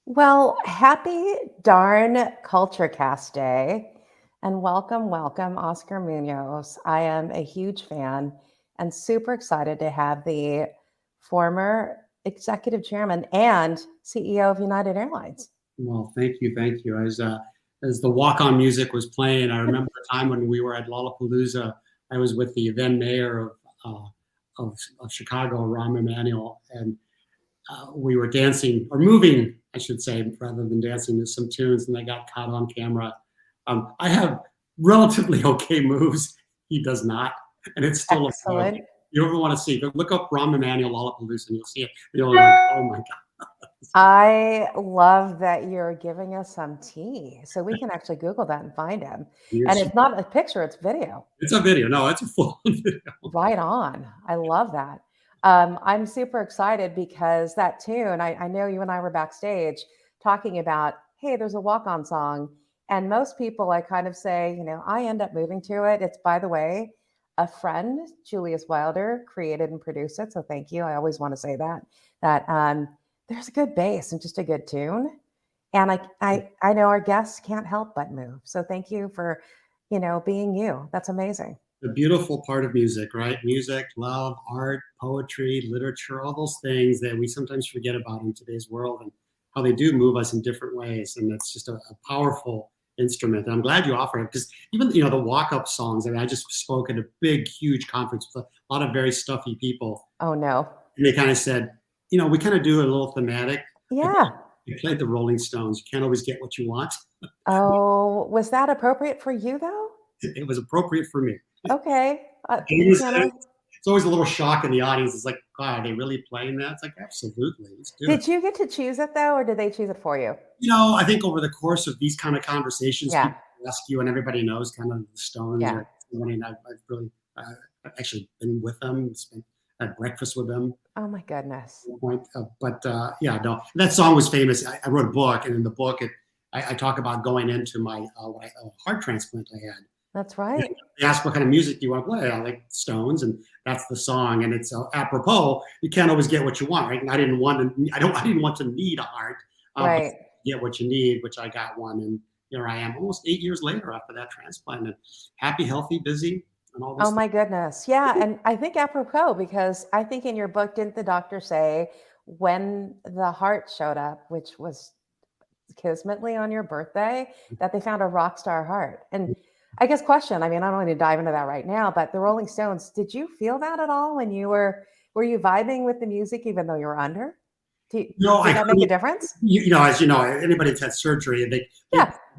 Well, happy darn CultureCast Day and welcome, Oscar Munoz. I am a huge fan and super excited to have the former executive chairman and CEO of United Airlines. Well, thank you, thank you. As the walk-on music was playing, I remember a time when we were at Lollapalooza. I was with the then mayor of Chicago, Rahm Emanuel, and we were dancing or moving, I should say, rather than dancing to some tunes, and I got caught on camera. I have relatively okay moves. He does not, and it's still Excellent. you ever want to see? Look up Rahm Emanuel Lollapalooza, and you'll see it. You'll be like, oh my god. I love that you're giving us some tea. So we can actually Google that and find him. And it's not a picture, it's video. It's a video. No, it's a full video. Right on. I love that. I'm super excited because that tune, I know you and I were backstage talking about, hey, there's a walk-on song. And most people, I kind of say, I end up moving to it. It's, by the way, a friend, Julius Wilder, created and produced it. So thank you. I always want to say that there's a good bass and just a good tune. And I know our guests can't help but move. So thank you for, being you. That's amazing. The beautiful part of music, right? Music, love, art, poetry, literature, all those things that we sometimes forget about in today's world and how they do move us in different ways. And it's just a powerful instrument. And I'm glad you offer it because even, the walk-up songs, I just spoke at a big, huge conference with a lot of very stuffy people. Oh, no. And they kind of said, we kind of do a little thematic. Yeah. You played the Rolling Stones. You can't always get what you want. Oh, was that appropriate for you, though? It was appropriate for me. Okay. It's always a little shock in the audience. It's like, God, are they really playing that? It's like, absolutely. Did you get to choose it, though, or did they choose it for you? I think over the course of these kind of conversations, people ask you, and everybody knows kind of the Stones. Yeah. I've really actually been with them, had breakfast with them. Oh, my goodness. That song was famous. I wrote a book, and in the book, I talk about going into my heart transplant I had. That's right. They asked what kind of music do you want to play? I like Stones, and that's the song. And it's apropos. You can't always get what you want, right? And I didn't want to need a heart. Right. Get what you need, which I got one, and here I am, almost 8 years later after that transplant, and happy, healthy, busy, and all this. Oh my goodness, yeah. And I think apropos because I think in your book, didn't the doctor say when the heart showed up, which was kismetly on your birthday, that they found a rock star heart? And I guess question, I don't want to dive into that right now, but the Rolling Stones, did you feel that at all when you were you vibing with the music even though you were under? Did that make a difference? As you know, anybody that's had surgery, they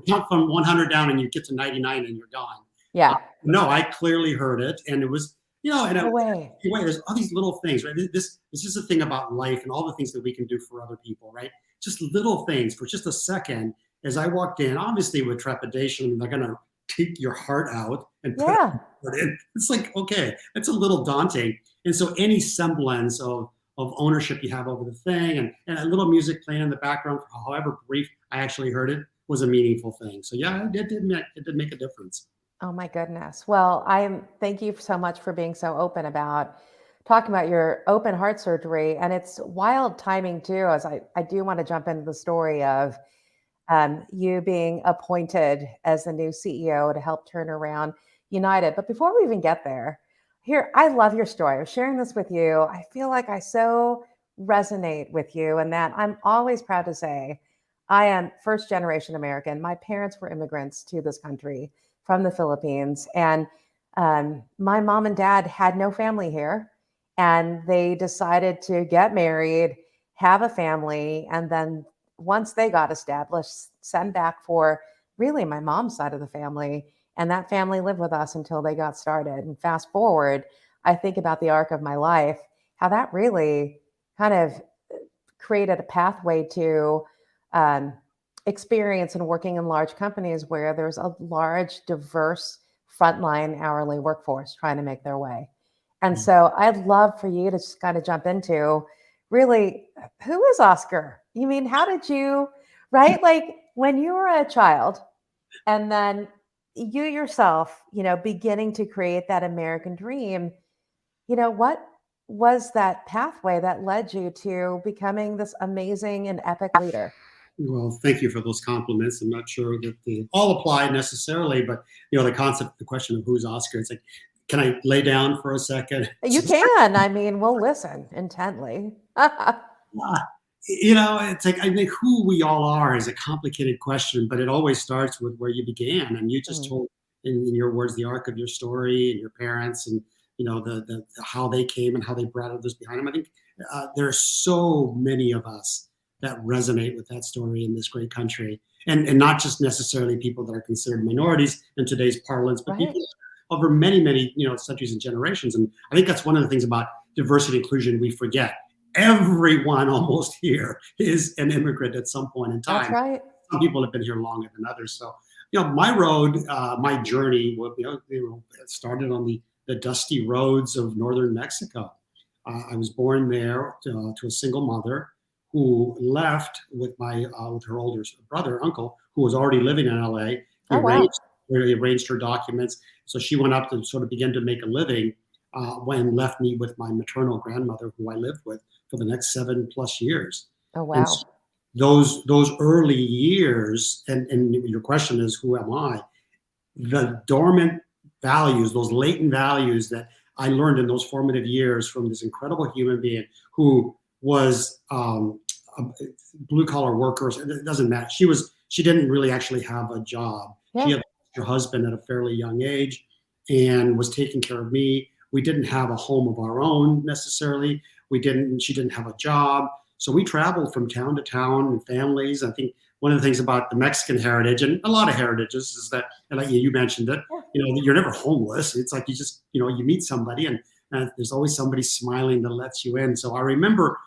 count from 100 down and you get to 99 and you're gone. Yeah. No, I clearly heard it, and it was, No way. There's all these little things, right? This is the thing about life and all the things that we can do for other people, right? Just little things for just a second. As I walked in, obviously with trepidation, they're gonna take your heart out and put it in. It's like, okay, that's a little daunting. And so any semblance of ownership you have over the thing and a little music playing in the background, however brief I actually heard it, was a meaningful thing. So yeah, it did make a difference. Oh my goodness. Well, thank you so much for being so open about talking about your open heart surgery. And it's wild timing too, as I do want to jump into the story of you being appointed as the new CEO to help turn around United. But before we even get there, I love your story. I was sharing this with you. I feel like I so resonate with you and that I'm always proud to say I am first generation American. My parents were immigrants to this country from the Philippines. And my mom and dad had no family here. And they decided to get married, have a family, and then once they got established, send back for really my mom's side of the family. And that family lived with us until they got started. And fast forward, I think about the arc of my life, how that really kind of created a pathway to um, experience in working in large companies where there's a large, diverse frontline hourly workforce trying to make their way. And Mm. so I'd love for you to just kind of jump into really, who is Oscar? You mean, how did you, right? Like when you were a child and then you yourself, beginning to create that American dream, what was that pathway that led you to becoming this amazing and epic leader? Well, thank you for those compliments. I'm not sure that they all apply necessarily, but the concept, the question of who's Oscar, it's like, can I lay down for a second? You can. I mean, we'll listen intently. Ah, it's like I think who we all are is a complicated question, but it always starts with where you began, and you just Mm, told, in your words, the arc of your story and your parents, and the how they came and how they brought others behind them. I think there are so many of us that resonate with that story in this great country, and not just necessarily people that are considered minorities in today's parlance, but right. people over many many centuries and generations. And I think that's one of the things about diversity and inclusion we forget. Everyone almost here is an immigrant at some point in That's time. right. Some people have been here longer than others. So, my road, my journey, it started on the dusty roads of northern Mexico. I was born there to a single mother who left with her older brother, uncle, who was already living in LA. He Oh, wow. arranged, he arranged her documents, so she went up to sort of begin to make a living. When left me with my maternal grandmother, who I lived with for the next 7+ years. Oh, And wow. those early years, and your question is, who am I? The dormant values, those latent values that I learned in those formative years from this incredible human being who was a blue collar worker. It doesn't matter. She didn't really actually have a job. She Yeah. had her husband at a fairly young age and was taking care of me. We didn't have a home of our own necessarily. She didn't have a job. So we traveled from town to town and families. I think one of the things about the Mexican heritage and a lot of heritages is that, and like you mentioned it, Yeah. you're never homeless. It's like you just, you meet somebody and there's always somebody smiling that lets you in. So I remember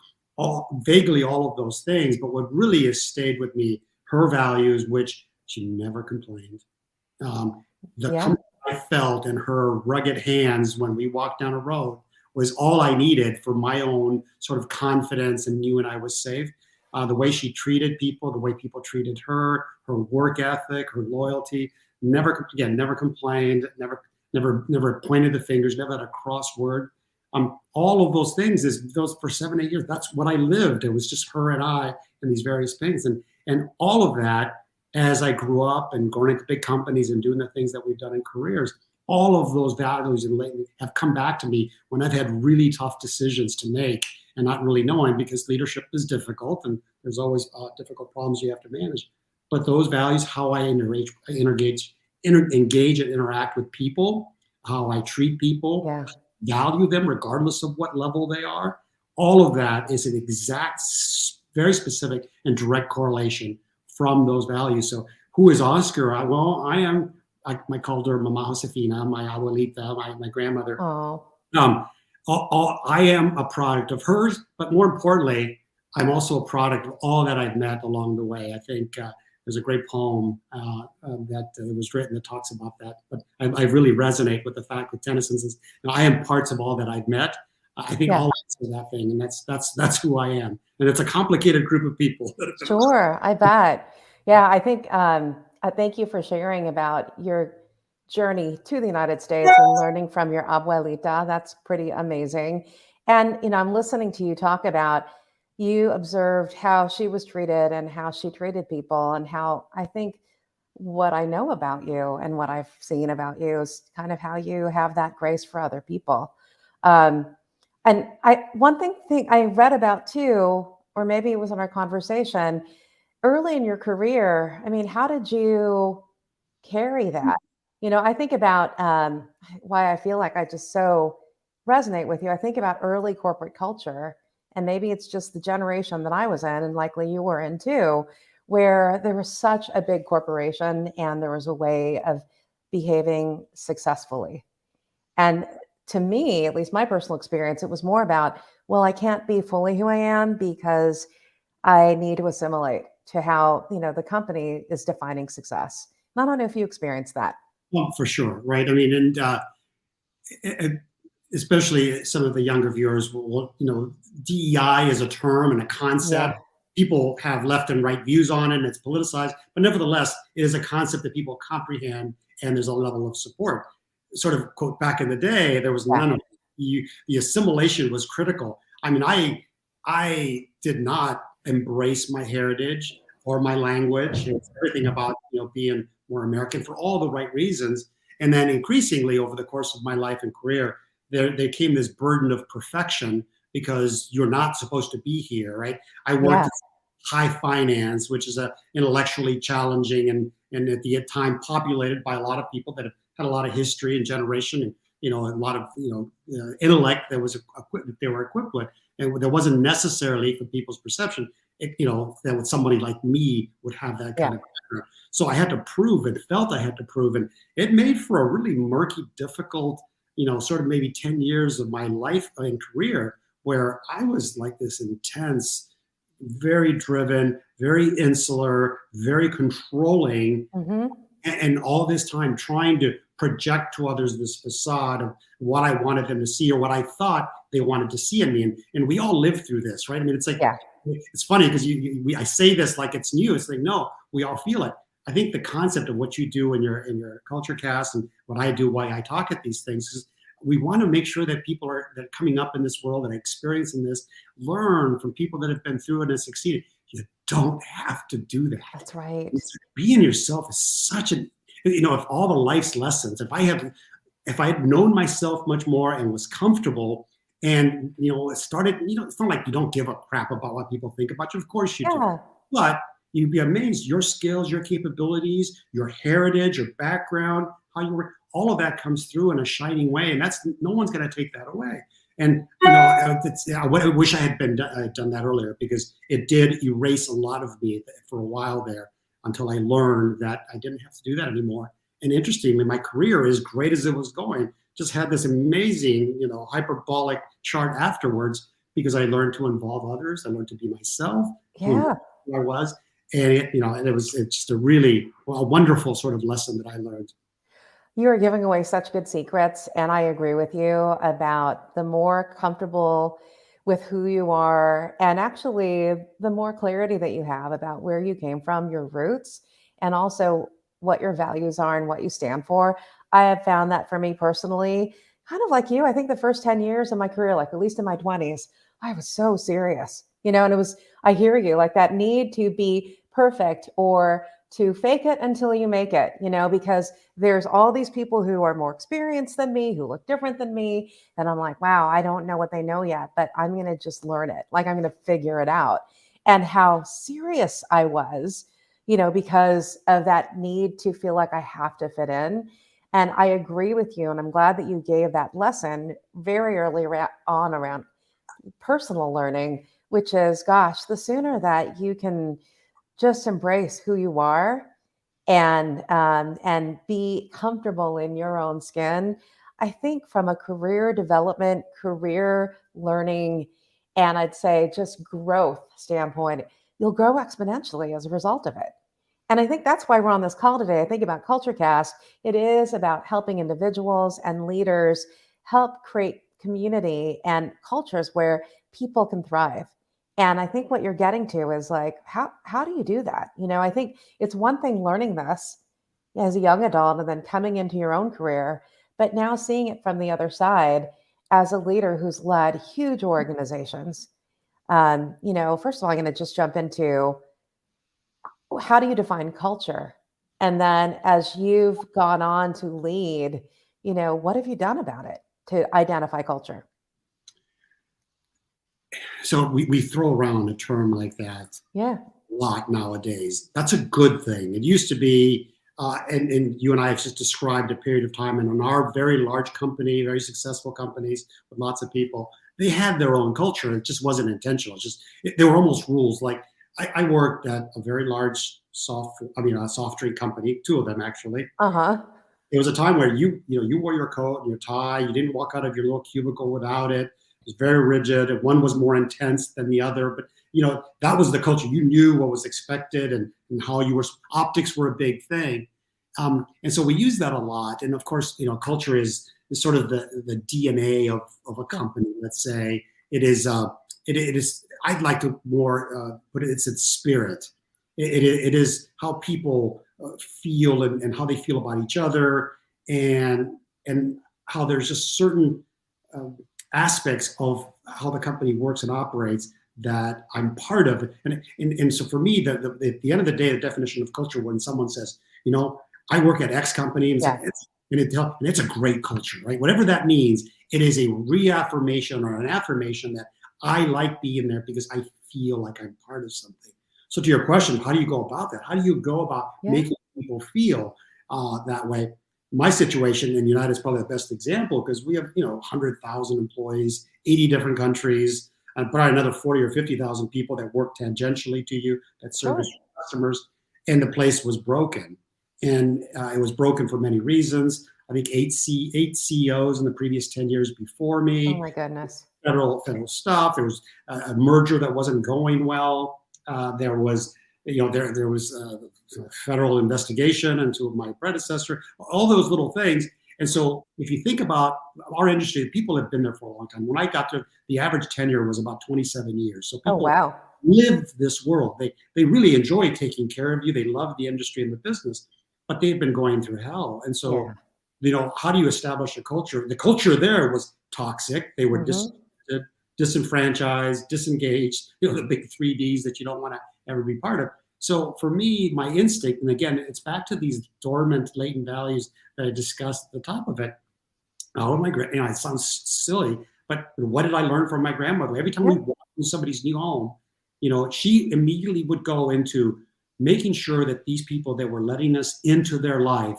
vaguely all of those things, but what really has stayed with me, her values, which she never complained. The Yeah. comfort I felt in her rugged hands when we walked down a road was all I needed for my own sort of confidence and knew and I was safe. The way she treated people, the way people treated her, her work ethic, her loyalty, never complained, never pointed the fingers, never had a cross word. All of those things is those for 7, 8 years. That's what I lived. It was just her and I and these various things, and all of that as I grew up and going into big companies and doing the things that we've done in careers. All of those values and lately have come back to me when I've had really tough decisions to make and not really knowing because leadership is difficult and there's always difficult problems you have to manage. But those values, how I engage and interact with people, how I treat people, Yeah. value them regardless of what level they are, all of that is an exact, very specific and direct correlation from those values. So who is Oscar? Well, I called her Mama Josefina, my abuelita, my grandmother. Oh, Um, I am a product of hers, but more importantly, I'm also a product of all that I've met along the way. I think there's a great poem that was written that talks about that. But I really resonate with the fact that Tennyson says, I am parts of all that I've met. I think yeah. all of that thing, and that's who I am. And it's a complicated group of people. Sure. I bet. Yeah. I think, I thank you for sharing about your journey to the United States and learning from your abuelita. That's pretty amazing. And, I'm listening to you talk about you observed how she was treated and how she treated people, and how I think what I know about you and what I've seen about you is kind of how you have that grace for other people. Um, and one thing I read about too, or maybe it was in our conversation early in your career. I mean, how did you carry that? I think about why I feel like I just so resonate with you. I think about early corporate culture, and maybe it's just the generation that I was in, and likely you were in too, where there was such a big corporation and there was a way of behaving successfully. And to me, at least my personal experience, it was more about, well, I can't be fully who I am because I need to assimilate to how, the company is defining success. And I don't know if you experienced that. Well, for sure, right? I mean, and especially some of the younger viewers will, DEI is a term and a concept. Yeah. People have left and right views on it, and it's politicized. But nevertheless, it is a concept that people comprehend, and there's a level of support. Sort of quote, back in the day, there was Yeah. none of it. The assimilation was critical. I mean, I did not embrace my heritage or my language. It's everything about being more American for all the right reasons. And then increasingly over the course of my life and career, there came this burden of perfection because you're not supposed to be here, right? I worked Yeah. in high finance, which is a intellectually challenging and at the time populated by a lot of people that have had a lot of history and generation and a lot of intellect that was equipped, they were equipped with, and there wasn't necessarily for people's perception, that somebody like me would have that kind of background. So I had to prove and felt I had to prove, and it made for a really murky, difficult, sort of maybe 10 years of my life and career where I was like this intense, very driven, very insular, very controlling, Mm-hmm. and all this time trying to project to others this facade of what I wanted them to see or what I thought they wanted to see in me. And we all live through this, right? I mean, it's like, Yeah. it's funny because I say this like it's new. It's like, no, we all feel it. I think the concept of what you do in your CultureCast and what I do, why I talk at these things, is we want to make sure that people that are coming up in this world and experiencing this learn from people that have been through it and succeeded. You don't have to do that. That's right. Being yourself is such a, if all the life's lessons, if I had known myself much more and was comfortable and, it started, it's not like you don't give a crap about what people think about you. Of course you do. Yeah. But you'd be amazed, your skills, your capabilities, your heritage, your background, how you work, all of that comes through in a shining way. And no one's going to take that away. And, I wish I had done that earlier because it did erase a lot of me for a while there until I learned that I didn't have to do that anymore. And interestingly, my career, as great as it was going, just had this amazing, hyperbolic chart afterwards because I learned to involve others. I learned to be myself, Yeah. who I was. And it's just a wonderful sort of lesson that I learned. You are giving away such good secrets. And I agree with you about the more comfortable with who you are, and actually the more clarity that you have about where you came from, your roots, and also what your values are and what you stand for. I have found that for me personally, kind of like you, I think the first 10 years of my career, like at least in my 20s, I was so serious, and I hear you, like that need to be perfect or to fake it until you make it, because there's all these people who are more experienced than me, who look different than me. And I'm like, wow, I don't know what they know yet, but I'm going to just learn it. Like I'm going to figure it out. And how serious I was, because of that need to feel like I have to fit in. And I agree with you. And I'm glad that you gave that lesson very early on around personal learning, which is, gosh, the sooner that you can just embrace who you are and be comfortable in your own skin. I think from a career development, career learning, and I'd say just growth standpoint, you'll grow exponentially as a result of it. And I think that's why we're on this call today. I think about CultureCast. It is about helping individuals and leaders help create community and cultures where people can thrive. And I think what you're getting to is like, how do you do that? I think it's one thing learning this as a young adult and then coming into your own career, but now seeing it from the other side as a leader who's led huge organizations. First of all, I'm going to just jump into how do you define culture? And then as you've gone on to lead, what have you done about it to identify culture? So we throw around a term like that Yeah. a lot nowadays. That's a good thing. It used to be, and you and I have just described a period of time, and in our very large company, very successful companies with lots of people, they had their own culture. It just wasn't intentional. They were almost rules. Like I worked at a very large a soft drink company, two of them actually. Uh-huh. There was a time where you wore your coat and your tie. You didn't walk out of your little cubicle without it. It was very rigid. One was more intense than the other, but that was the culture. You knew what was expected and how you were. Optics were a big thing. And so we use that a lot. And of course, culture is sort of the DNA of a company. Let's say it is. It is. I'd like to more put it. It's its spirit. It is how people feel and how they feel about each other, and how there's just certain aspects of how the company works and operates that I'm part of. And so for me, at the end of the day, the definition of culture, when someone says, I work at X company, and it's a great culture, right? Whatever that means, it is a reaffirmation or an affirmation that I like being there because I feel like I'm part of something. So to your question, how do you go about that? How do you go about making people feel that way? My situation in United is probably the best example because we have, 100,000 employees, 80 different countries, and probably another 40 or 50,000 people that work tangentially to you, that service your customers, and the place was broken. And it was broken for many reasons. I think eight CEOs in the previous 10 years before me. Oh my goodness. Federal stuff. There was a merger that wasn't going well. There was a federal investigation into my predecessor. All those little things. And so if you think about our industry, people have been there for a long time. When I got to, the average tenure was about 27 years. So people live this world. They really enjoy taking care of you. They love the industry and the business, but they've been going through hell. And so, how do you establish a culture? The culture there was toxic. They were disenfranchised, disengaged, the big 3Ds that you don't want to ever be part of. So for me, my instinct, and again, it's back to these dormant, latent values that I discussed at the top of it. It sounds silly, but what did I learn from my grandmother? Every time we walked into somebody's new home, she immediately would go into making sure that these people that were letting us into their life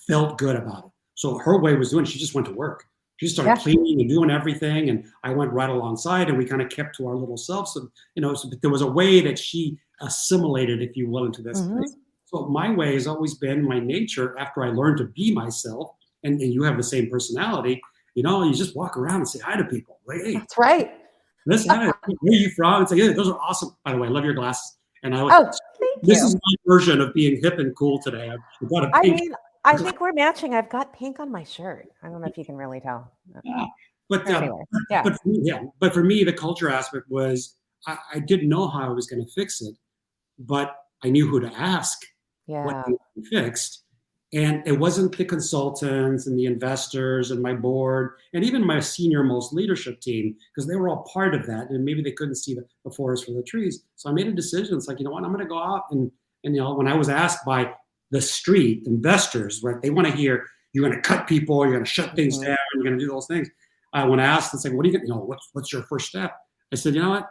felt good about it. So her way was she just went to work. She started cleaning and doing everything, and I went right alongside, and we kind of kept to our little selves. So, but there was a way that she assimilated, if you will, into this place. So my way has always been my nature. After I learned to be myself, and you have the same personality, you just walk around and say hi to people. Like, hey, that's right. Listen, where are you from? It's like, hey, those are awesome. By the way, I love your glasses. And thank this you. is my version of being hip and cool today. I've got a pink. I think we're matching. I've got pink on my shirt. I don't know if you can really tell. But for me, the culture aspect was I didn't know how I was going to fix it, but I knew who to ask what needed to be fixed. And it wasn't the consultants and the investors and my board and even my senior most leadership team, because they were all part of that. And maybe they couldn't see the forest for the trees. So I made a decision. It's like, I'm going to go out and when I was asked by the street investors, right, they want to hear you're going to cut people, you're going to shut things down, you're going to do those things. When I asked, it's like, what are you going to, what's your first step? I said, you know what?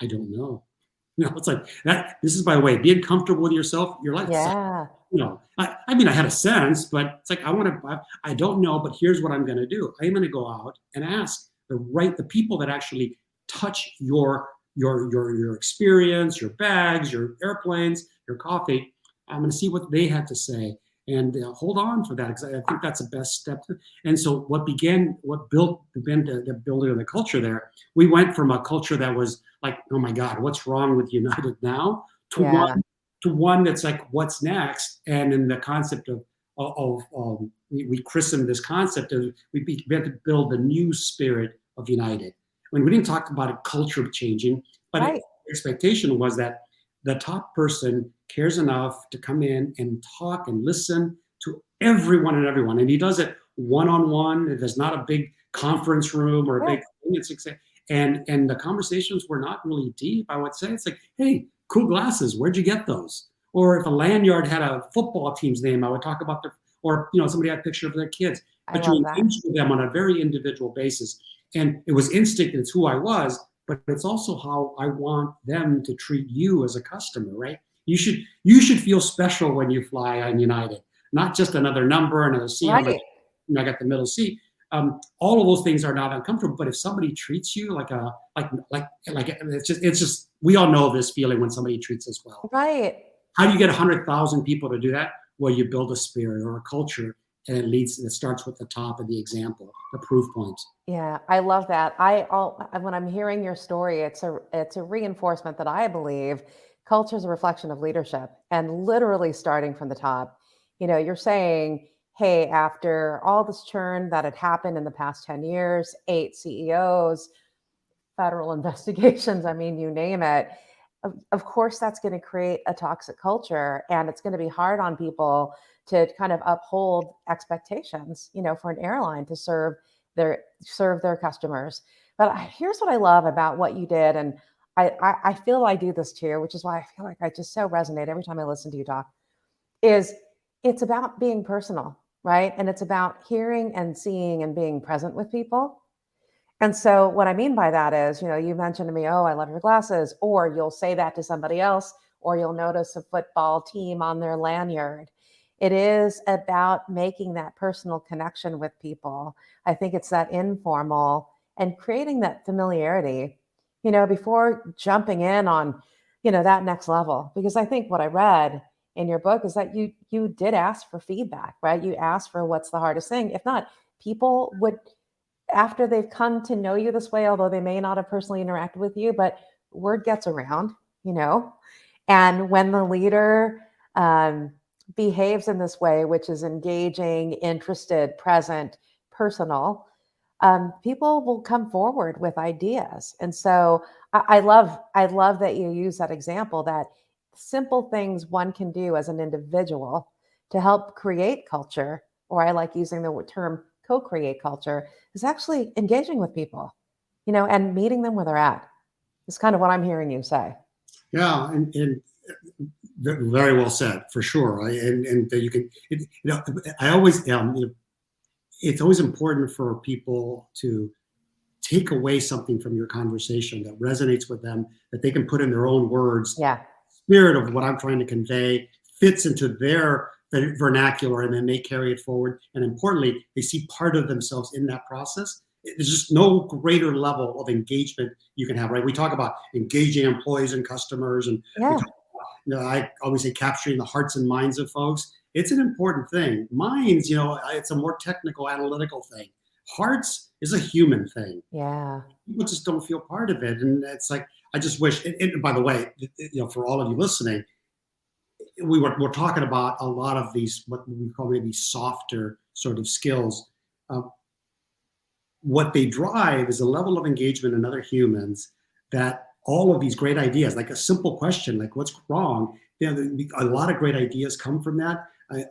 I don't know. It's like that. This is, by the way, being comfortable with yourself. Your life. I had a sense, but it's like, I don't know, but here's what I'm going to do. I'm going to go out and ask the people that actually touch your experience, your bags, your airplanes, your coffee. I'm going to see what they had to say and hold on for that, because I think that's the best step. And so what built the building of the culture there, we went from a culture that was like, oh my God, what's wrong with United now, to one that's like, what's next? And in the concept we christened this concept of we began to build the new spirit of United. I mean, we didn't talk about a culture changing, but the expectation was that the top person cares enough to come in and talk and listen to everyone. And he does it one-on-one. There's not a big conference room or a big thing. And the conversations were not really deep, I would say. It's like, hey, cool glasses, where'd you get those? Or if a lanyard had a football team's name, I would talk about somebody had a picture of their kids. But you engage with them on a very individual basis. And it was instinct, it's who I was, but it's also how I want them to treat you as a customer, right? You should feel special when you fly on United, not just another number, another seat. I got the middle seat. All of those things are not uncomfortable, but if somebody treats you like it's just we all know this feeling when somebody treats us well. Right. How do you get 100,000 people to do that? Well, you build a spirit or a culture, and it starts with the top of the example, the proof point. Yeah, I love that. When I'm hearing your story, it's a reinforcement that I believe culture is a reflection of leadership and literally starting from the top. You're saying, hey, after all this churn that had happened in the past 10 years, 8 CEOs, federal investigations, I mean, you name it. Of course, that's going to create a toxic culture, and it's going to be hard on people to kind of uphold expectations, for an airline to serve their customers. But here's what I love about what you did, and I feel I do this too, which is why I feel like I just so resonate every time I listen to you talk. Is it's about being personal, right? And it's about hearing and seeing and being present with people. And so what I mean by that is, you mentioned to me, oh, I love your glasses, or you'll say that to somebody else, or you'll notice a football team on their lanyard. It is about making that personal connection with people. I think it's that informal and creating that familiarity, before jumping in on, that next level. Because I think what I read in your book is that you did ask for feedback, right? You asked for what's the hardest thing. If not, people would, after they've come to know you this way, although they may not have personally interacted with you, but word gets around, you know. And when the leader behaves in this way, which is engaging, interested, present, personal, people will come forward with ideas. And so I love that you use that example, that simple things one can do as an individual to help create culture, or I like using the term co-create culture, is actually engaging with people, and meeting them where they're at. It's kind of what I'm hearing you say. Yeah, and very well said, for sure. And that you can, I always, it's always important for people to take away something from your conversation that resonates with them, that they can put in their own words. Yeah. Spirit of what I'm trying to convey fits into their vernacular, and then they carry it forward. And importantly, they see part of themselves in that process. There's just no greater level of engagement you can have, right? We talk about engaging employees and customers, and Yeah. I always say capturing the hearts and minds of folks. It's an important thing. Minds, it's a more technical, analytical thing. Hearts is a human thing. Yeah. People just don't feel part of it. And it's like, I just wish, and by the way, for all of you listening, we're talking about a lot of these, what we call maybe softer sort of skills. What they drive is a level of engagement in other humans, that all of these great ideas, like a simple question, like what's wrong, a lot of great ideas come from that.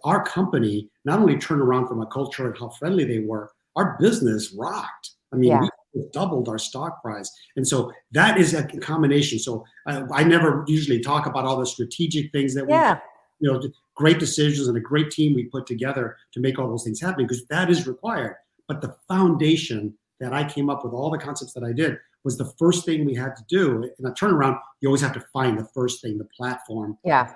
Our company not only turned around from a culture and how friendly they were, our business rocked. I mean, Yeah. we doubled our stock price. And so that is a combination. So I never usually talk about all the strategic things that Yeah. great decisions and a great team we put together to make all those things happen, because that is required. But the foundation that I came up with, all the concepts that I did, was the first thing we had to do. In a turnaround, you always have to find the first thing, the platform. Yeah.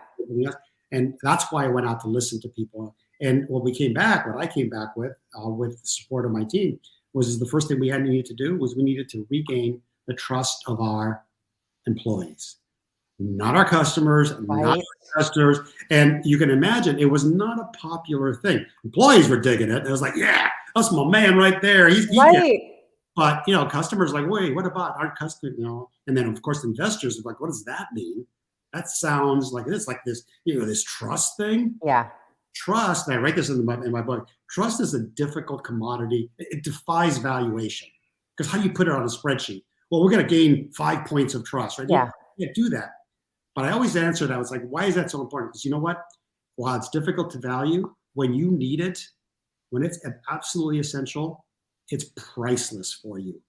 And that's why I went out to listen to people. And what I came back with the support of my team, was the first thing we needed to do was we needed to regain the trust of our employees, not our customers, Right. not our customers. And you can imagine, it was not a popular thing. Employees were digging it. It was like, yeah, that's my man right there. He Right. But customers like, wait, what about our customer? And then of course investors are like, what does that mean? That sounds like it's like this, this trust thing. Yeah. Trust, and I write this in my book. Trust is a difficult commodity. It defies valuation. Because how do you put it on a spreadsheet? Well, we're going to gain 5 points of trust, right? Yeah. You can't do that. But I always answer that. It's like, why is that so important? Because you know what? While it's difficult to value, when you need it, when it's absolutely essential, it's priceless for you.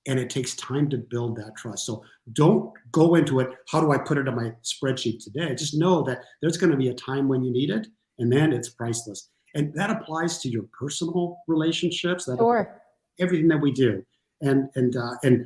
And it takes time to build that trust. So don't go into it, how do I put it on my spreadsheet today? Just know that there's going to be a time when you need it, and then it's priceless. And that applies to your personal relationships, that Sure. everything that we do. And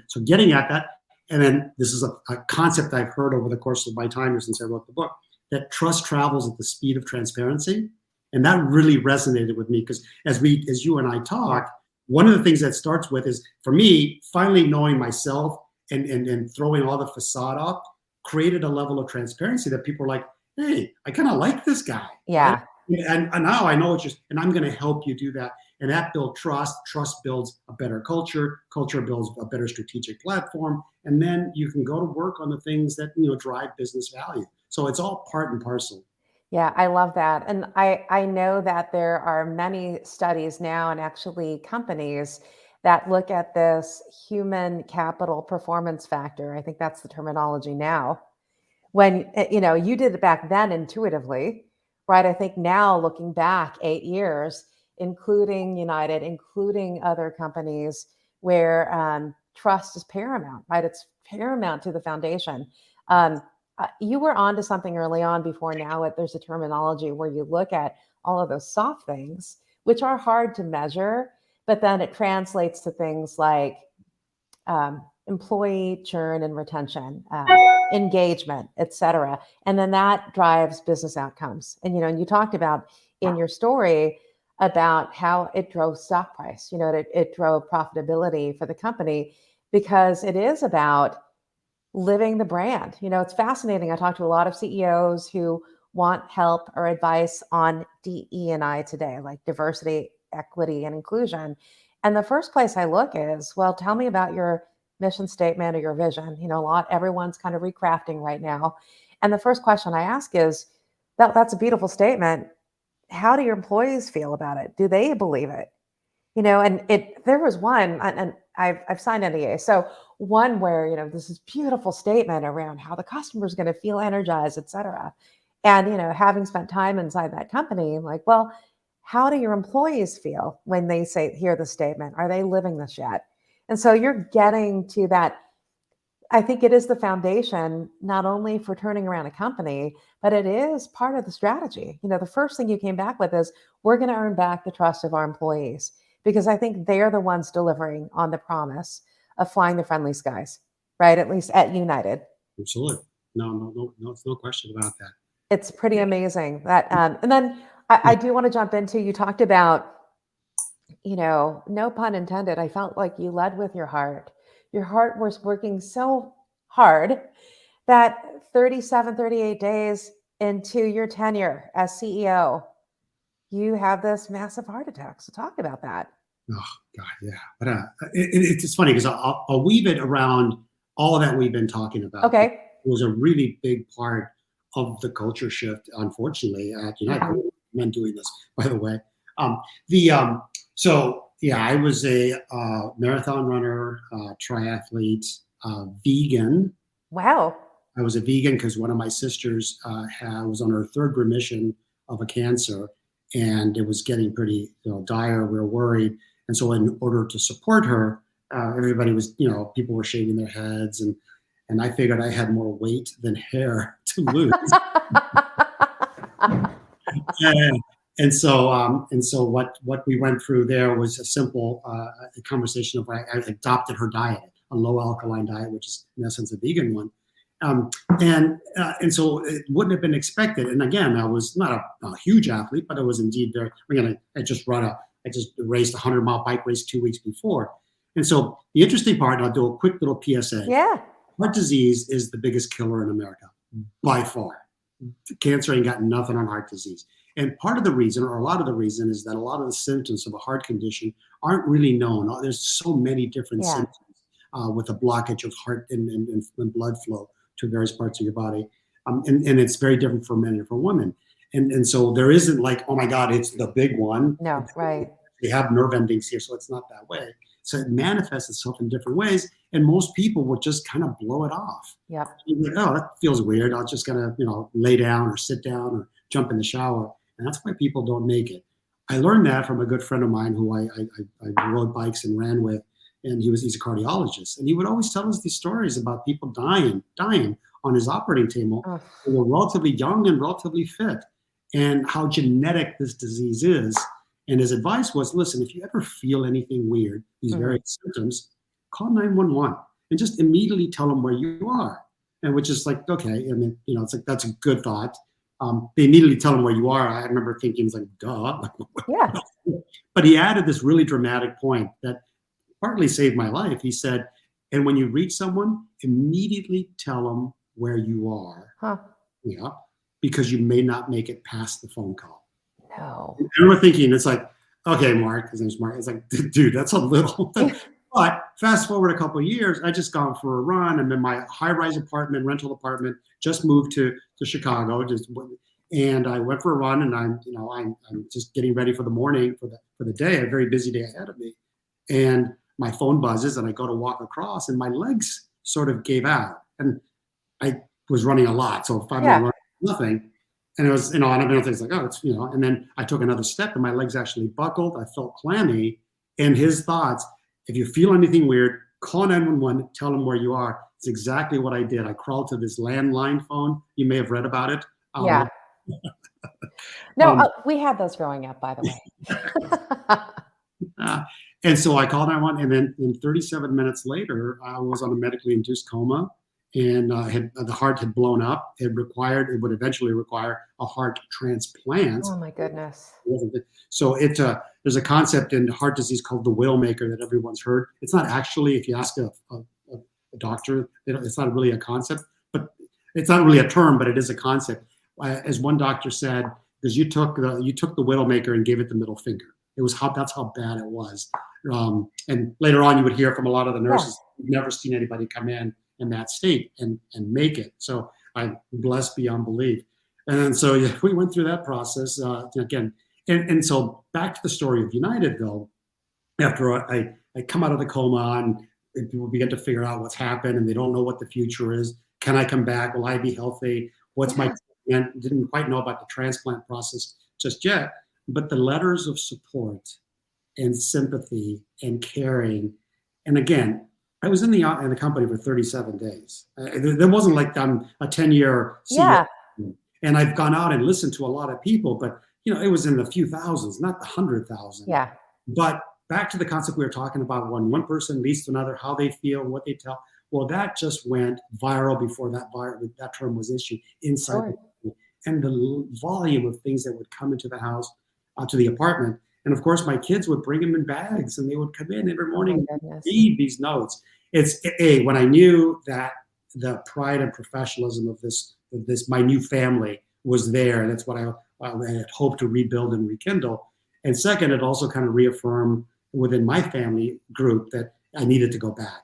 so getting at that, and then this is a concept I've heard over the course of my time here since I wrote the book, that trust travels at the speed of transparency. And that really resonated with me, because as you and I talk, one of the things that starts with is, for me, finally knowing myself and throwing all the facade up created a level of transparency that people are like, hey, I kind of like this guy. Yeah. Right? And now I know and I'm going to help you do that. And that builds trust. Trust builds a better culture. Culture builds a better strategic platform. And then you can go to work on the things that, drive business value. So it's all part and parcel. Yeah, I love that. And I know that there are many studies now and actually companies that look at this human capital performance factor. I think that's the terminology now. When you did it back then intuitively, right? I think now looking back 8 years, including United, including other companies where trust is paramount, right? It's paramount to the foundation. You were onto something early on before now. There's a terminology where you look at all of those soft things, which are hard to measure, but then it translates to things like employee churn and retention, engagement, et cetera. And then that drives business outcomes. And you talked about in your story about how it drove stock price, it drove profitability for the company because it is about living the brand. It's fascinating. I talk to a lot of CEOs who want help or advice on DE&I today, like diversity, equity, and inclusion. And the first place I look is, well, tell me about your mission statement or your vision. Everyone's kind of recrafting right now. And the first question I ask is, that's a beautiful statement. How do your employees feel about it? Do they believe it? And there was one, and I've signed NDA. So one where, this is beautiful statement around how the customer is going to feel energized, et cetera. And, having spent time inside that company, I'm like, well, how do your employees feel when they hear the statement? Are they living this yet? And so you're getting to that. I think it is the foundation, not only for turning around a company, but it is part of the strategy. The first thing you came back with is we're going to earn back the trust of our employees, because I think they're the ones delivering on the promise of flying the friendly skies, right? At least at United. Absolutely. No, it's no question about that. It's pretty amazing that. And then I do want to jump into, you talked about, no pun intended, I felt like you led with your heart. Your heart was working so hard that 37, 38 days into your tenure as CEO, you have this massive heart attack. So talk about that. Oh God, yeah. But it's funny because I'll weave it around all of that we've been talking about. Okay. It was a really big part of the culture shift, unfortunately, at United. I recommend doing this, by the way. So yeah, I was a marathon runner, triathlete, vegan. Wow. I was a vegan because one of my sisters was on her third remission of a cancer, and it was getting pretty dire. We were worried. And so in order to support her, everybody was, people were shaving their heads, and I figured I had more weight than hair to lose. and so what we went through there was a simple conversation of I adopted her diet, a low alkaline diet, which is in essence a vegan one. And so it wouldn't have been expected. And again, I was not a huge athlete, but I was indeed very. I just raced a 100-mile bike race 2 weeks before. And so the interesting part, and I'll do a quick little PSA. Yeah. Heart disease is the biggest killer in America by far. Cancer ain't got nothing on heart disease. And part of the reason, or a lot of the reason, is that a lot of the symptoms of a heart condition aren't really known. There's so many different symptoms with a blockage of heart and blood flow to various parts of your body. And it's very different for men and for women. And so there isn't like, oh my God, it's the big one. No, right. They have nerve endings here, so it's not that way. So it manifests itself in different ways. And most people will just kind of blow it off. Yeah. Like, oh, that feels weird. I'll just kind of, lay down or sit down or jump in the shower. And that's why people don't make it. I learned that from a good friend of mine who I rode bikes and ran with. And he's a cardiologist. And he would always tell us these stories about people dying on his operating table who were relatively young and relatively fit, and how genetic this disease is. And his advice was, listen, if you ever feel anything weird, these various symptoms, call 911 and just immediately tell them where you are. And which is like, okay, I mean, it's like, that's a good thought. They immediately tell them where you are. I remember thinking, it's like, duh. Yeah. But he added this really dramatic point that partly saved my life. He said, and when you reach someone, immediately tell them where you are. Huh. Yeah. Because you may not make it past the phone call. No. And we're thinking, it's like, okay, Mark, his name's Mark. It's like, dude, that's a little. But fast forward a couple of years, I just gone for a run. I'm in my high-rise apartment, rental apartment, just moved to Chicago, and I went for a run, and I'm just getting ready for the morning for the day, a very busy day ahead of me. And my phone buzzes, and I go to walk across, and my legs sort of gave out. And I was running a lot, so 5 minute Yeah. run, nothing. And it was, and I don't think it's like, oh, it's, and then I took another step and my legs actually buckled. I felt clammy. And his thoughts, if you feel anything weird, call 911, tell them where you are. It's exactly what I did. I crawled to this landline phone. You may have read about it. Yeah. No, we had those growing up, by the way. Uh, and so I called 911, and then in 37 minutes later, I was on a medically induced coma, and the heart had blown up. It would eventually require a heart transplant. Oh my goodness. So there's a concept in heart disease called the whale maker that everyone's heard. It's not actually, if you ask a doctor, it's not really a concept, but it's not really a term, but it is a concept. As one doctor said, because you took the whale maker and gave it the middle finger. That's how bad it was. And later on, you would hear from a lot of the nurses, you've never seen anybody come in that state and make it. So I'm blessed beyond belief. And so we went through that process again. And so back to the story of United, though, after I come out of the coma and people begin to figure out what's happened and they don't know what the future is. Can I come back? Will I be healthy? What's my treatment? Didn't quite know about the transplant process just yet. But the letters of support and sympathy and caring, and again, I was in the company for 37 days. There wasn't like I'm a 10-year CEO, and I've gone out and listened to a lot of people, but it was in the few thousands, not the 100,000. Yeah. But back to the concept we were talking about, when one person leads to another, how they feel and what they tell. Well, that just went viral before that term was issued inside the company, and the volume of things that would come into the house, to the apartment. And of course, my kids would bring them in bags, and they would come in every morning and read these notes. When I knew that the pride and professionalism of this my new family was there, and that's what I had hoped to rebuild and rekindle. And second, it also kind of reaffirmed within my family group that I needed to go back.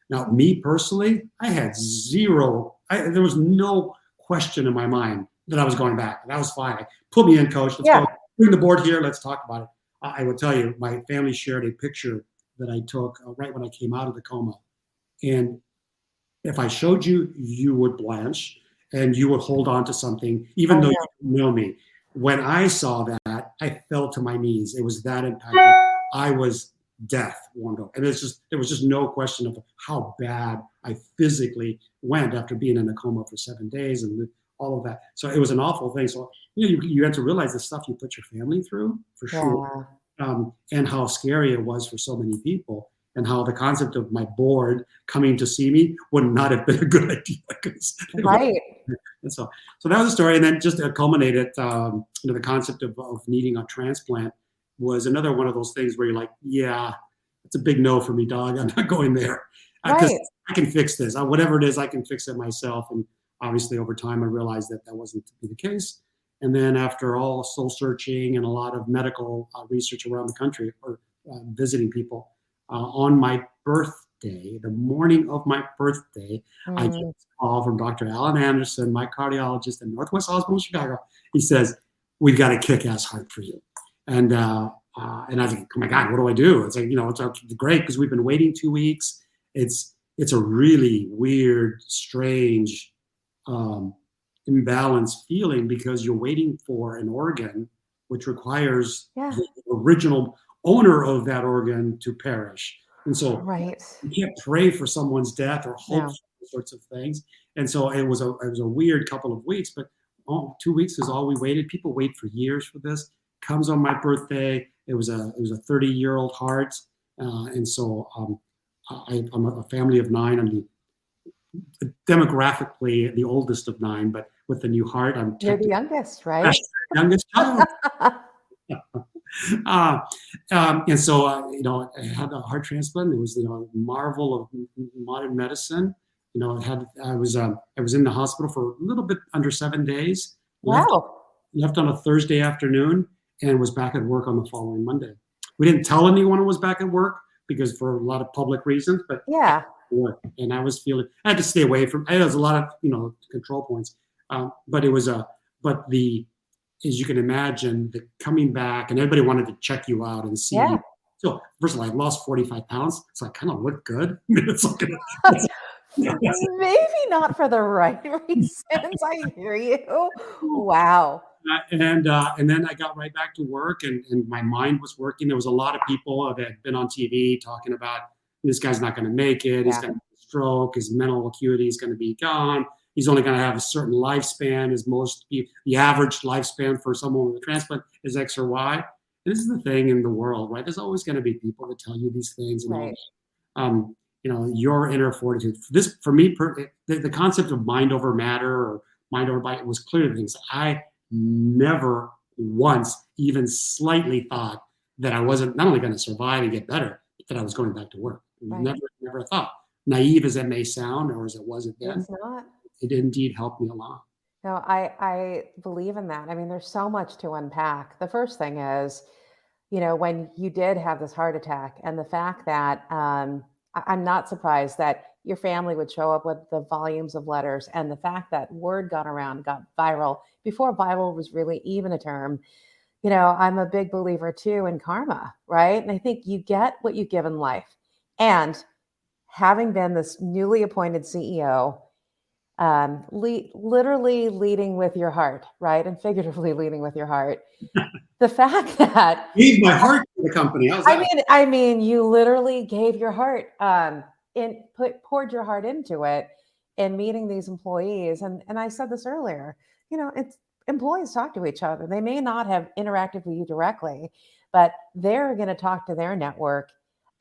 Now, me personally, I had there was no question in my mind that I was going back. That was fine. Put me in, coach. Let's go. Bring the board here. Let's talk about it. I will tell you, my family shared a picture that I took right when I came out of the coma. And if I showed you, you would blanch and you would hold on to something, even though you didn't know me. When I saw that, I fell to my knees. It was that impactful. I was death, Wando. And there was just no question of how bad I physically went after being in a coma for 7 days and all of that. So it was an awful thing. So you had to realize the stuff you put your family through, for sure, and how scary it was for so many people, and how the concept of my board coming to see me would not have been a good idea. Right. And so that was a story. And then just culminated, the concept of needing a transplant was another one of those things where you're like, yeah, it's a big no for me, dog. I'm not going there. Because I can fix this. Whatever it is, I can fix it myself. And obviously, over time, I realized that wasn't to be the case. And then after all soul searching and a lot of medical research around the country, or visiting people, on my birthday, the morning of my birthday, I get a call from Dr. Alan Anderson, my cardiologist in Northwest Hospital, Chicago. He says, "We've got a kick-ass heart for you." And I was like, "Oh my God, what do I do?" It's like, it's great because we've been waiting 2 weeks. It's a really weird, strange, imbalanced feeling because you're waiting for an organ which requires the original owner of that organ to perish. And so you can't pray for someone's death or hope for those sorts of things. And so it was a weird couple of weeks, but 2 weeks is all we waited. People wait for years for this. Comes on my birthday. It was a 30-year-old heart. And so I'm a family of 9. I'm demographically the oldest of 9, but with the new heart, You're the youngest, right? Youngest child. And so, I had a heart transplant. It was the marvel of modern medicine. I was in the hospital for a little bit under 7 days. Wow. Left on a Thursday afternoon, and was back at work on the following Monday. We didn't tell anyone I was back at work because for a lot of public reasons, but Yeah. work. And I was feeling, I had to stay away from, there was a lot of, control points. But it was as you can imagine, the coming back and everybody wanted to check you out and see Yeah. you. So first of all, I lost 45 pounds. So I kind of look good. I mean, it's like, Maybe not for the right reasons. I hear you. Wow. and then I got right back to work, and my mind was working. There was a lot of people that had been on TV talking about this guy's not going to make it. He's going to have a stroke. His mental acuity is going to be gone. He's only going to have a certain lifespan. As most people, the average lifespan for someone with a transplant is X or Y. And this is the thing in the world, right? There's always going to be people that tell you these things, and Right. Your inner fortitude. This, for me, the concept of mind over matter or mind over body was clear to things. I never once even slightly thought that I wasn't not only going to survive and get better, but that I was going back to work. Right. Never thought. Naive as that may sound, or as it was then, It's not. it indeed helped me a lot. No, I believe in that. I mean, there's so much to unpack. The first thing is, when you did have this heart attack, and the fact that I'm not surprised that your family would show up with the volumes of letters, and the fact that word got around, got viral before viral was really even a term. I'm a big believer too in karma, right? And I think you get what you give in life. And having been this newly appointed CEO, literally leading with your heart, right? And figuratively leading with your heart. The fact that Gave my heart to the company. How's that? I mean, you literally gave your heart, poured your heart into it in meeting these employees. And I said this earlier, it's employees talk to each other. They may not have interacted with you directly, but they're going to talk to their network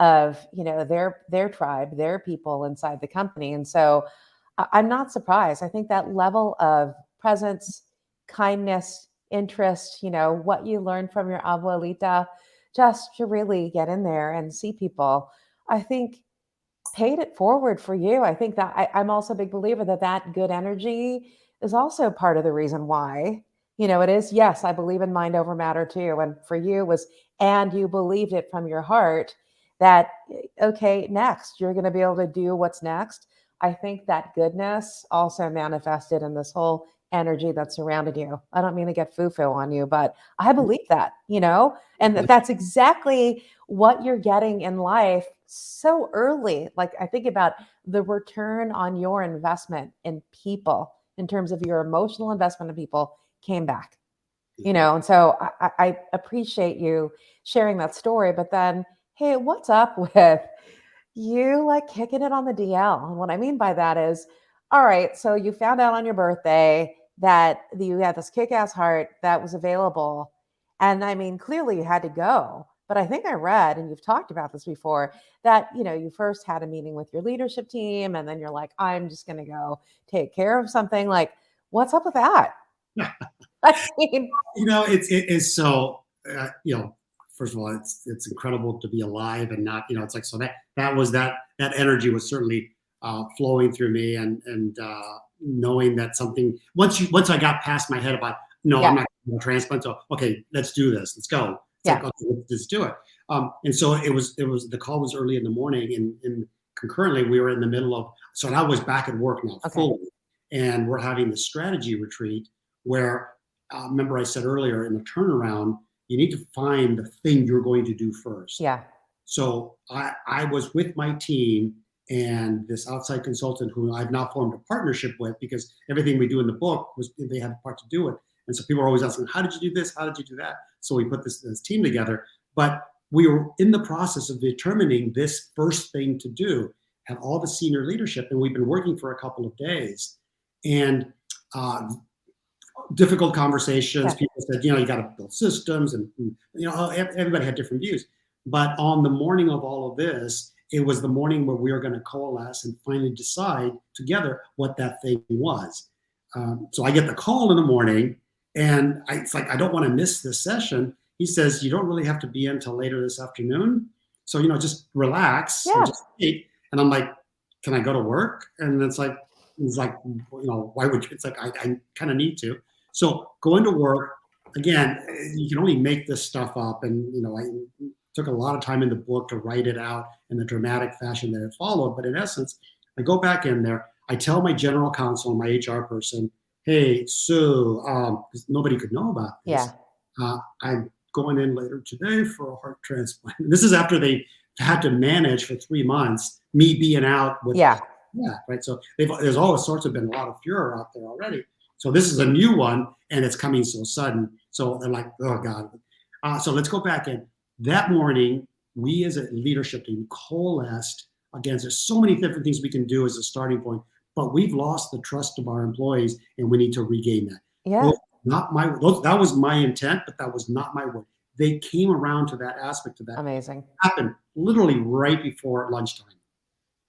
of, their tribe, their people inside the company. And so I'm not surprised. I think that level of presence, kindness, interest, what you learned from your abuelita, just to really get in there and see people, I think paid it forward for you. I think that I'm also a big believer that good energy is also part of the reason why, it is. Yes, I believe in mind over matter too. And for you was, and you believed it from your heart that, okay, next, you're going to be able to do what's next. I think that goodness also manifested in this whole energy that surrounded you. I don't mean to get foo-foo on you, but I believe that, and that's exactly what you're getting in life so early. Like, I think about the return on your investment in people in terms of your emotional investment in people came back, and so I appreciate you sharing that story. But then, hey, what's up with you like kicking it on the DL? And what I mean by that is, all right, so you found out on your birthday that you had this kick-ass heart that was available. And I mean, clearly you had to go. But I think I read, and you've talked about this before, that you first had a meeting with your leadership team, and then you're like, I'm just going to go take care of something. Like, what's up with that? I mean, it's so first of all, it's incredible to be alive and not, it's like, so that energy was certainly flowing through me, and knowing that something, once I got past my head about, no, I'm not going to transplant. So, okay, let's do this. Let's go. It's like, okay, let's do it. And so it was, the call was early in the morning, and concurrently we were in the middle of, so I was back at work now fully, and we're having the strategy retreat where, remember I said earlier, in the turnaround, you need to find the thing you're going to do first. Yeah. So I was with my team and this outside consultant who I've now formed a partnership with, because everything we do in the book they had a part to do with. And so people are always asking, how did you do this? How did you do that? So we put this team together. But we were in the process of determining this first thing to do, have all the senior leadership, and we've been working for a couple of days. And difficult conversations. People said, you got to build systems, and everybody had different views. But on the morning of all of this, it was the morning where we were going to coalesce and finally decide together what that thing was. So I get the call in the morning, and it's like, I don't want to miss this session. He says, you don't really have to be in until later this afternoon. So, just relax and just eat. And I'm like, can I go to work? And it's like, he's like, why would you? It's like, I kind of need to. So go into work. again, you can only make this stuff up. And, I took a lot of time in the book to write it out in the dramatic fashion that it followed. But in essence, I go back in there, I tell my general counsel and my HR person, hey, Sue, because nobody could know about Yeah. this, I'm going in later today for a heart transplant. And this is after they had to manage for 3 months me being out with Yeah. right. So there's all sorts of been a lot of furor out there already. So this is a new one, and it's coming so sudden. So they're like, oh God. So let's go back in. That morning, we as a leadership team coalesced against. There's so many different things we can do as a starting point, but we've lost the trust of our employees, and we need to regain that. Yeah. That was my intent, but that was not my word. They came around to that aspect of that. Amazing. Happened literally right before lunchtime.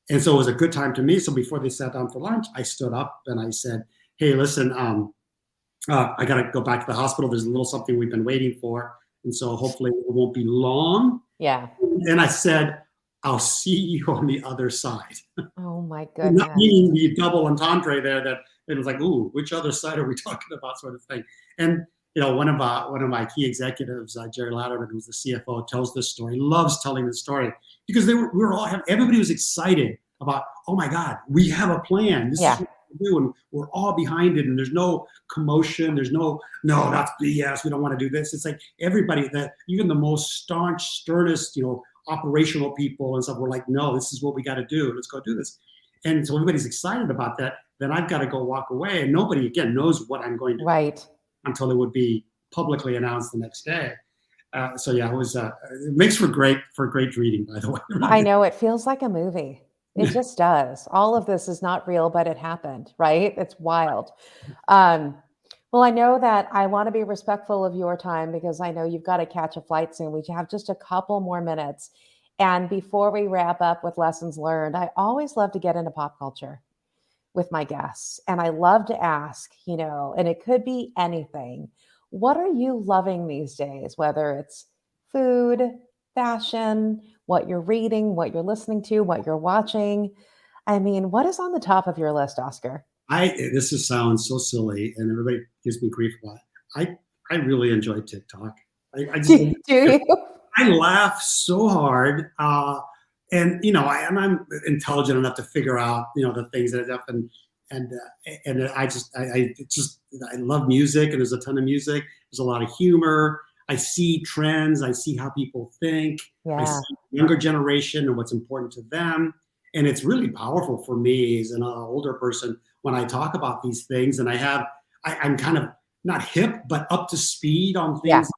And so it was a good time to me. So before they sat down for lunch, I stood up and I said, hey, listen, I got to go back to the hospital. There's a little something we've been waiting for. And so hopefully it won't be long. Yeah. And I said, I'll see you on the other side. Oh my Not goodness. meaning the double entendre there that it was like, ooh, which other side are we talking about, sort of thing. And one of my key executives, Jerry Latterman, who's the CFO, tells this story, loves telling this story because everybody was excited about, oh my God, we have a plan. This is what we do, and we're all behind it. And there's no commotion. There's no, that's BS. We don't want to do this. It's like everybody, that even the most staunch, sternest, operational people and stuff were like, no, this is what we got to do. Let's go do this. And so everybody's excited about that. Then I've got to go walk away, and nobody again knows what I'm going to do until it would be publicly announced the next day. So yeah, it was. It makes for great reading, by the way. I know, it feels like a movie. It just does. All of this is not real, but it happened, right? It's wild. Well, I know that I want to be respectful of your time because I know you've got to catch a flight soon. We have just a couple more minutes. And before we wrap up with lessons learned, I always love to get into pop culture with my guests. And I love to ask, and it could be anything. What are you loving these days? Whether it's food, fashion, what you're reading, what you're listening to, what you're watching. I mean, what is on the top of your list, Oscar? This sounds so silly, and everybody gives me grief about it. I really enjoy TikTok. I just Do you? I laugh so hard, and I'm intelligent enough to figure out the things that happen, and I love music, and there's a ton of music. There's a lot of humor. I see trends. I see how people think. I see the younger generation and what's important to them. And it's really powerful for me as an older person when I talk about these things. And I'm kind of not hip, but up to speed on things.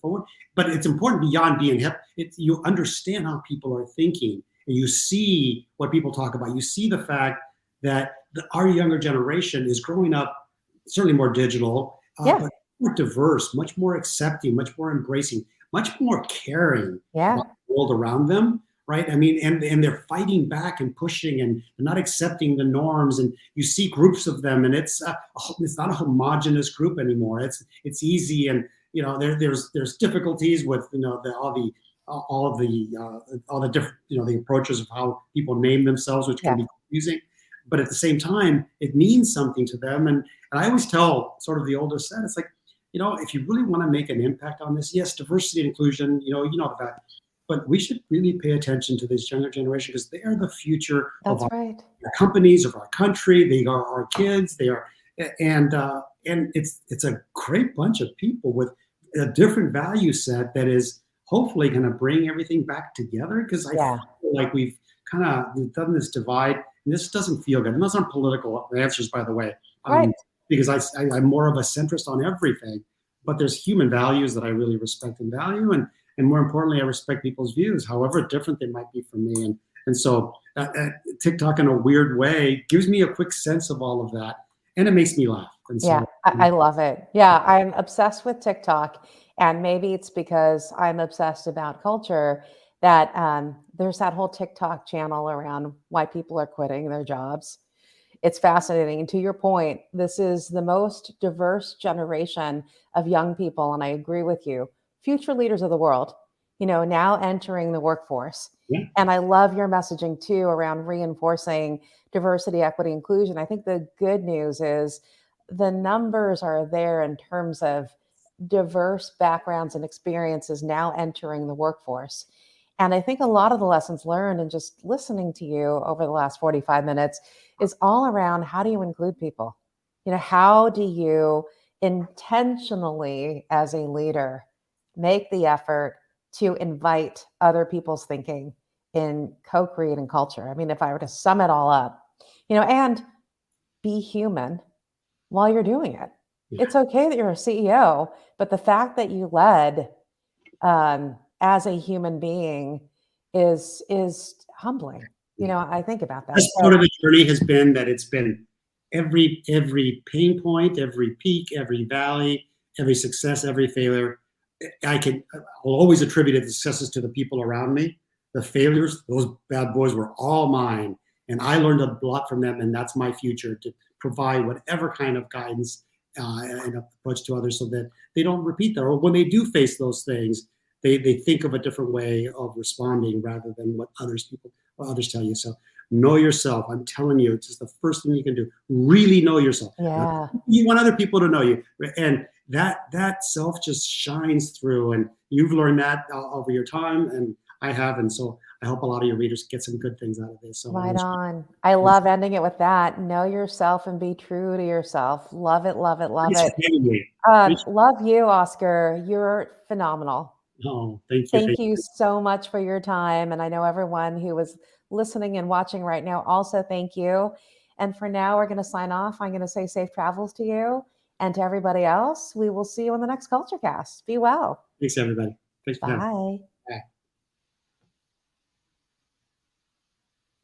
Forward. But it's important beyond being hip. You understand how people are thinking, and you see what people talk about. You see the fact that our younger generation is growing up certainly more digital, but more diverse, much more accepting, much more embracing, much more caring about the world around them. Right. I mean, and they're fighting back and pushing and not accepting the norms. And you see groups of them, and it's not a homogenous group anymore. It's easy. And, there's difficulties with, all the different, the approaches of how people name themselves, which can be confusing. But at the same time, it means something to them. And I always tell sort of the older set, it's like, if you really want to make an impact on this, yes, diversity and inclusion, the fact. But we should really pay attention to this younger generation because they are the future of our companies, of our country. They are our kids. They are, and it's a great bunch of people with a different value set that is hopefully going to bring everything back together. Because I feel like we've done this divide, and this doesn't feel good. And those aren't political answers, by the way, because I'm more of a centrist on everything. But there's human values that I really respect and value, and more importantly, I respect people's views, however different they might be from me. And so TikTok, in a weird way, gives me a quick sense of all of that, and it makes me laugh. And so, I love it. Yeah, I'm obsessed with TikTok, and maybe it's because I'm obsessed about culture that there's that whole TikTok channel around why people are quitting their jobs. It's fascinating. And to your point, this is the most diverse generation of young people, and I agree with you. Future leaders of the world, now entering the workforce. And I love your messaging too around reinforcing diversity, equity, inclusion. I think the good news is the numbers are there in terms of diverse backgrounds and experiences now entering the workforce. And I think a lot of the lessons learned and just listening to you over the last 45 minutes is all around how do you include people? How do you intentionally, as a leader, make the effort to invite other people's thinking in co-creating culture? I mean, if I were to sum it all up, and be human while you're doing it. Yeah. It's okay that you're a CEO, but the fact that you led as a human being is humbling. I think about that. Best part of the journey has been that it's been every pain point, every peak, every valley, every success, every failure. I'll always attribute the successes to the people around me. The failures, those bad boys were all mine. And I learned a lot from them. And that's my future, to provide whatever kind of guidance and approach to others so that they don't repeat that. Or when they do face those things, they think of a different way of responding rather than what others tell you. So know yourself. I'm telling you, it's just the first thing you can do. Really know yourself. Yeah. You want other people to know you. And that self just shines through. And you've learned that over your time, and I have. And so I hope a lot of your readers get some good things out of this. So Right on. I love ending it with that. Know yourself and be true to yourself. Love it, love it, love it. Love you, Oscar. You're phenomenal. Oh, thank you. Thank you so much for your time. And I know everyone who was listening and watching right now also thank you. And for now, we're going to sign off. I'm going to say safe travels to you and to everybody else. We will see you on the next CultureCast. Be well. Thanks, everybody. Thanks for having me. Bye. Bye.